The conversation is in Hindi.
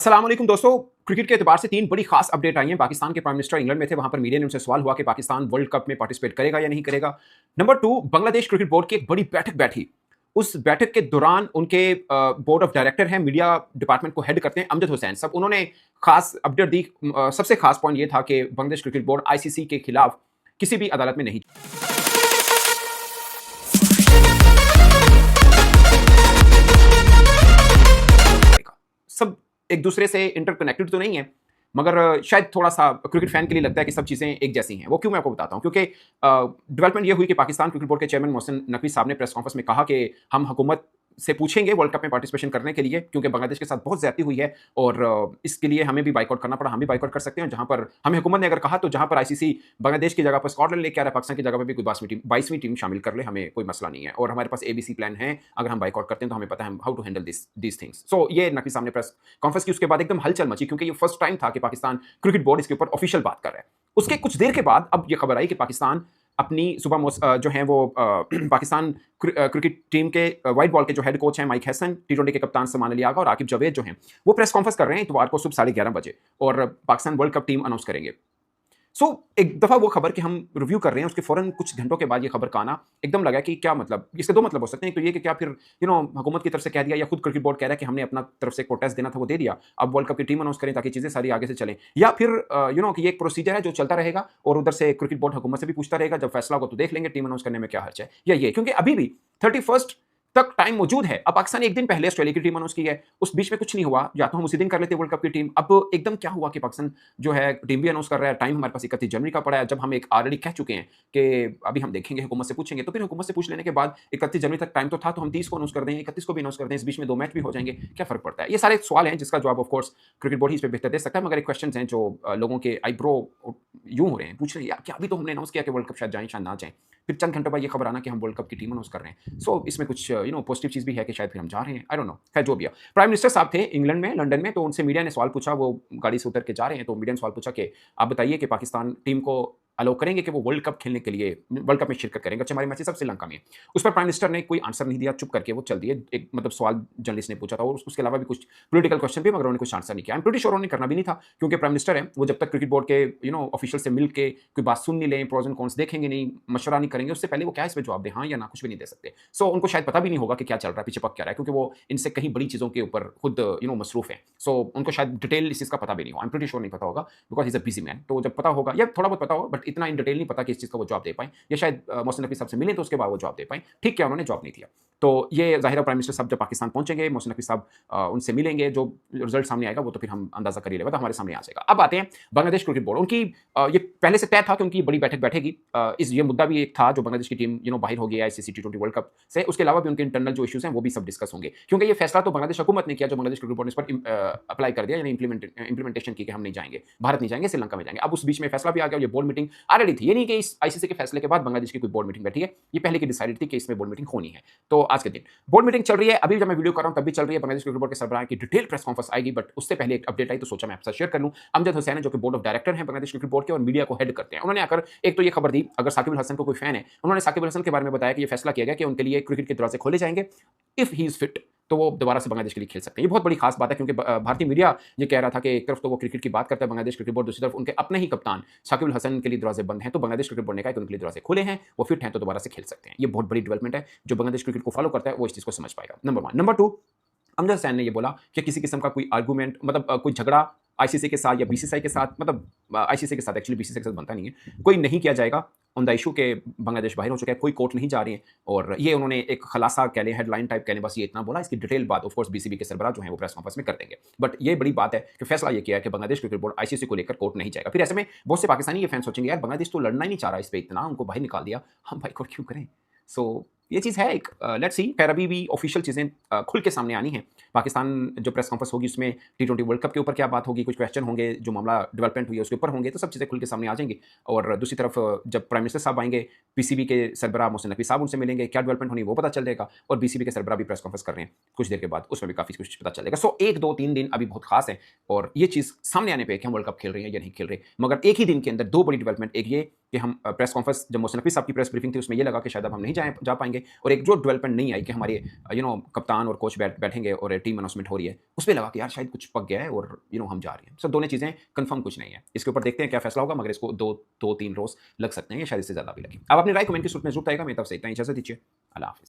अस्सलाम वालेकुम दोस्तों। क्रिकेट के एतबार से 3 बड़ी खास अपडेट आई हैं। पाकिस्तान के प्राइम मिनिस्टर इंग्लैंड में थे, वहां पर मीडिया ने उनसे सवाल हुआ कि पाकिस्तान वर्ल्ड कप में पार्टिसिपेट करेगा या नहीं करेगा। नंबर 2, बांग्लादेश क्रिकेट बोर्ड की एक बड़ी बैठक बैठी। उस बैठक के दौरान उनके बोर्ड ऑफ डायरेक्टर हैं, मीडिया डिपार्टमेंट को हेड करते हैं अमजद हुसैन साहब, उन्होंने खास अपडेट दी। सबसे खास पॉइंट ये था कि बांग्लादेश क्रिकेट बोर्ड आईसीसी के खिलाफ किसी भी अदालत में नहीं सब एक दूसरे से इंटरकनेक्टेड तो नहीं है, मगर शायद थोड़ा-सा क्रिकेट फैन के लिए लगता है कि सब चीज़ें एक जैसी हैं। वो क्यों, मैं आपको बताता हूँ। क्योंकि डेवलपमेंट ये हुई कि पाकिस्तान क्रिकेट बोर्ड के चेयरमैन मोहसिन नकवी साहब ने प्रेस कॉन्फ्रेंस में कहा कि हम हुकूमत से पूछेंगे वर्ल्ड कप में पार्टिसिपेशन करने के लिए, क्योंकि बांग्लादेश के साथ बहुत ज़्यादती हुई है और इसके लिए हमें भी बायकॉट करना पड़ा। हम भी बायकॉट कर सकते हैं। जहाँ पर हमें हुकूमत ने अगर कहा, तो जहाँ पर आईसीसी बांग्लादेश की जगह पर स्कॉटलैंड लेके आ रहा है, पाकिस्तान की जगह पर भी कोई 22वीं टीम शामिल कर ले, हमें कोई मसला नहीं है। और हमारे पास एबीसी प्लान है, अगर हम बायकॉट करते हैं तो हमें पता है how to handle these things. So ये नकवी साहब ने प्रेस कॉन्फ्रेंस की, उसके बाद एकदम हलचल मची, क्योंकि ये फर्स्ट टाइम था कि पाकिस्तान क्रिकेट बोर्ड इसके ऊपर ऑफिशियल बात कर रहा है। उसके कुछ देर के बाद अब ये खबर आई कि पाकिस्तान अपनी सुबह जो हैं वो पाकिस्तान क्रिकेट टीम के व्हाइट बॉल के जो हेड कोच हैं माइक हैसन, टी20 के कप्तान सलमान अली आगा और आकिब जावेद जो हैं, वो प्रेस कॉन्फ्रेंस कर रहे हैं इतवार को सुबह 11:30 बजे, और Pakistan world cup team announce करेंगे। एक दफ़ा वो खबर कि हम रिव्यू कर रहे हैं, उसके फ़ौरन कुछ घंटों के बाद ये खबर का आना, एकदम लगा कि क्या मतलब, इसके 2 मतलब हो सकते हैं। तो ये कि क्या फिर हुकूमत की तरफ से कह दिया, या खुद क्रिकेट बोर्ड कह रहा है कि हमने अपना तरफ से प्रोटेस्ट देना था वो दे दिया, अब वर्ल्ड कप की टीम अनाउंस करें ताकि चीज़ें सारी आगे से चलें। या फिर कि ये एक प्रोसीजर है जो चलता रहेगा और उधर से क्रिकेट बोर्ड हुकूमत से भी पूछता रहेगा, जब फैसला होगा तो देख लेंगे टीम अनाउंस करने में क्या हर्ज है। या ये क्योंकि अभी भी 31 तक टाइम मौजूद है। अब पाकिस्तान एक दिन पहले ऑस्ट्रेलिया की टीम अनाउंस की है, उस बीच में कुछ नहीं हुआ, या तो हम उसी दिन कर लेते वर्ल्ड कप की टीम। अब एकदम क्या हुआ कि पाकिस्तान जो है टीम भी अनाउंस कर रहा है, टाइम हमारे पास 31 जनवरी का पड़ा है, जब हम एक ऑलरेडी कह चुके हैं कि अभी हम देखेंगे, हुकूमत से पूछेंगे। तो फिर हुकूमत से पूछ लेने के बाद 31 जनवरी तक टाइम तो था, तो हम 30 को अनाउंस कर दें, 31 को भी अनाउंस कर दें, इस बीच में 2 मैच भी हो जाएंगे, क्या फर्क पड़ता है। ये सारे सवाल हैं जिसका जवाब ऑफ कोर्स क्रिकेट बोर्ड ही इस पर बेहतर दे सकता है, मगर एक क्वेश्चन हैं जो लोगों के आईब्रो यूं हो रहे हैं, पूछ रहे हैं यार, क्या अभी तो हमने अनाउंस किया कि वर्ल्ड कप शायद जाए शायद ना जाए, फिर चंद घंटों बाद ये खबर आना कि हम वर्ल्ड कप की टीम अनाउंस कर रहे हैं। इसमें कुछ पॉजिटिव चीज़ भी है कि शायद फिर हम जा रहे हैं, आई डोंट नो। खैर जो भी है, प्राइम मिनिस्टर साहब थे इंग्लैंड में, लंदन में, तो उनसे मीडिया ने सवाल पूछा, वो गाड़ी से उतर के जा रहे हैं, तो मीडिया ने सवाल पूछा कि आप बताइए कि पाकिस्तान टीम को अलाउ करेंगे कि वो वर्ल्ड कप खेलने के लिए वर्ल्ड कप में शिरकत करेंगे, अच्छा हमारे मैचेस सब श्रीलंका में। उस पर प्राइम मिनिस्टर ने कोई आंसर नहीं दिया, चुप करके वो चल दिए। एक मतलब सवाल जर्नलिस्ट ने पूछा था, और उसके अलावा भी कुछ पॉलिटिकल क्वेश्चन भी, मगर उन्होंने कुछ आंसर नहीं किया। आई एम प्रीटी श्योर उन्होंने करना भी नहीं था, क्योंकि प्राइम मिनिस्टर है, वो जब तक क्रिकेट बोर्ड के ऑफिशियल से मिल के कोई बात सुन नहीं लें, प्रोज एंड कॉन्स देखेंगे नहीं, मशवरा नहीं करेंगे, उससे पहले वो क्या इसमें जवाब दे, हाँ या ना, कुछ भी नहीं दे सकते। उनको शायद पता भी नहीं होगा कि क्या चल रहा है, पीछे पक क्या रहा है, क्योंकि वो इनसे कहीं बड़ी चीज़ों के ऊपर खुद मसरूफ है। उनको शायद डिटेल इस चीज़ का पता भी नहीं हो, आई एम प्रीटी श्योर नहीं पता होगा, because is a busy man. तो जब पता होगा, या थोड़ा बहुत पता होगा, बट इतना इन डिटेल नहीं पता कि इस चीज़ का वो जवाब दे पाएँ, या शायद मोहसिन नकवी साहब से मिलें तो उसके बाद वो जवाब दे पाएँ। ठीक क्या, उन्होंने जवाब नहीं दिया। तो ये ज़ाहिर है प्राइम मिनिस्टर साहब जब पाकिस्तान पहुंचेंगे, मोहसिन नकवी साहब उनसे मिलेंगे, जो रिजल्ट सामने आएगा वो तो फिर हम अंदाजा कर ही लेगा, तो हमारे सामने आ जाएगा। अब आते हैं बांग्लादेश क्रिकेट बोर्ड, उनकी ये पहले से तय था कि उनकी बड़ी बैठक बैठेगी। इस ये मुद्दा भी एक था, जो बांग्लादेश की टीम बाहर हो गई है आईसीसी टी20 वर्ल्ड कप से, उसके अलावा भी उनके इंटरनल जो इश्यूज हैं वो भी सब डिस्कस होंगे, क्योंकि ये फैसला तो बांग्लादेश हुकूमत ने किया, जो बांग्लादेश क्रिकेट बोर्ड ने इस पर अप्लाई कर दिया, यानी इंप्लीमेंटेशन की कि हम नहीं जाएंगे, भारत नहीं जाएंगे, श्रीलंका में जाएंगे। अब उस बीच में फैसला भी आ गया, ये बोर्ड मीटिंग ऑलरेडी थी, ये नहीं कि इस आईसीसी के फैसले के बाद बांग्लादेश की कोई बोर्ड मीटिंग बैठी है, ये पहले की डिसाइडेड थी कि इसमें बोर्ड मीटिंग होनी है। तो आज के दिन बोर्ड मीटिंग चल रही है, अभी जब मैं वीडियो कर रहा हूं तब भी चल रही है। बांग्लादेश क्रिकेट बोर्ड के सरबराह की डिटेल प्रेस कॉन्फ्रेंस आएगी, बट उससे पहले एक अपडेट आई तो सोचा मैं आपसे शेयर कर लूं। अमजद हुसैन है, जो कि बोर्ड ऑफ डायरेक्टर हैं बांग्लादेश क्रिकेट बोर्ड के और मीडिया को हेड करते हैं, उन्होंने आकर एक तो ये खबर दी, अगर साकिब अल हसन को कोई फैन है, उन्होंने साकिब अल हसन के बारे में बताया कि ये फैसला किया गया कि उनके लिए क्रिकेट के दरवाजे खोले जाएंगे, इफ ही इज फिट तो वो दोबारा से बांग्लादेश के लिए खेल सकते हैं। ये बहुत बड़ी खास बात है, क्योंकि भारतीय मीडिया ये कह रहा था कि एक तरफ तो वो क्रिकेट की बात करता है बांग्लादेश क्रिकेट बोर्ड, दूसरी तरफ उनके अपने ही कप्तान साकिब अल हसन के लिए दरवाजे बंद हैं, तो बांग्लादेश क्रिकेट बोर्ड ने कहा कि उनके लिए दरवाजे खुले हैं, वो फिट हैं, तो दोबारा से खेल सकते हैं। ये बहुत बड़ी डेवलपमेंट है, जो बांग्लादेश क्रिकेट को फॉलो करता है वो इस चीज़ को समझ पाएगा। नंबर 1। नंबर 2, अमजद हुसैन ने ये बोला कि किसी किस्म का कोई आर्गूमेंट, मतलब कोई झगड़ा आईसीसी के साथ या बीसीसीआई के साथ, मतलब आईसीसी के साथ, एक्चुअली बीसीसीआई के साथ बनता नहीं है, कोई नहीं किया जाएगा ऑन द इशू के बांग्लादेश बाहर हो चुका है, कोई कोर्ट नहीं जा रही है। और ये उन्होंने एक खलासा कह लें, हेडलाइन टाइप कह लें, बस ये इतना बोला। इसकी डिटेल बात ऑफ कोर्स बीसीबी के सरबराह जो है वो प्रेस कॉन्फ्रेंस में कर देंगे, बट ये बड़ी बात है कि फैसला ये किया है कि बांग्लादेश क्रिकेट बोर्ड आईसीसी को लेकर कोर्ट नहीं जाएगा। फिर ऐसे में बहुत से पाकिस्तानी ये फैन सोचेंगे, यार बांग्लादेश तो लड़ना ही नहीं चाह रहा इस पर, इतना उनको बाहर निकाल दिया, हम बाइकआउट क्यों करें। ये चीज़ है एक, लेट्स सी। खैर अभी भी ऑफिशियल चीज़ें खुल के सामने आनी है। पाकिस्तान जो प्रेस कॉन्फ्रेंस होगी उसमें टी20 वर्ल्ड कप के ऊपर क्या बात होगी, कुछ क्वेश्चन होंगे, जो मामला डेवलपमेंट हुई है उसके ऊपर होंगे, तो सब चीज़ें खुल के सामने आ जाएंगी। और दूसरी तरफ जब प्राइम मिनिस्टर साहब आएंगे, पीसीबी के सरबराह मोहसिन नकवी साहब उनसे मिलेंगे, क्या डेवलपमेंट होनी वो पता चल जाएगा। और बीसीबी के सरबराह भी प्रेस कॉन्फ्रेंस कर रहे हैं कुछ देर के बाद, उसमें भी काफ़ी कुछ पता चलेगा। 1, 2, 3 दिन अभी बहुत खास है, और ये चीज़ सामने आने पर कि हम वर्ल्ड कप खेल रहे हैं या नहीं खेल रहे। मगर एक ही दिन के अंदर 2 बड़ी डेवलपमेंट, एक ये कि हम प्रेस कॉन्फ्रेंस जब मोहसिन नकवी साहब की प्रेस ब्रीफिंग थी उसमें ये लगा कि शायद अब हम नहीं जा पाएंगे, और एक जो डेवलपमेंट नहीं आई कि हमारे कप्तान और कोच बैठेंगे और टीम अनाउंसमेंट हो रही है, उसमें लगा कि यार शायद कुछ पक गया है और हम जा रहे हैं। सो दोनों चीज़ें कंफर्म कुछ नहीं है, इसके ऊपर देखते हैं क्या फैसला होगा, मगर इसको 2-3 रोज लग सकते हैं या शायद इससे ज़्यादा भी लगे। आप अपनी राय कमेंट की सूरत में जरूर बताएगा। मेरी तरफ से इतना ही, इजाजत दीजिए। अल्लाह हाफिज़।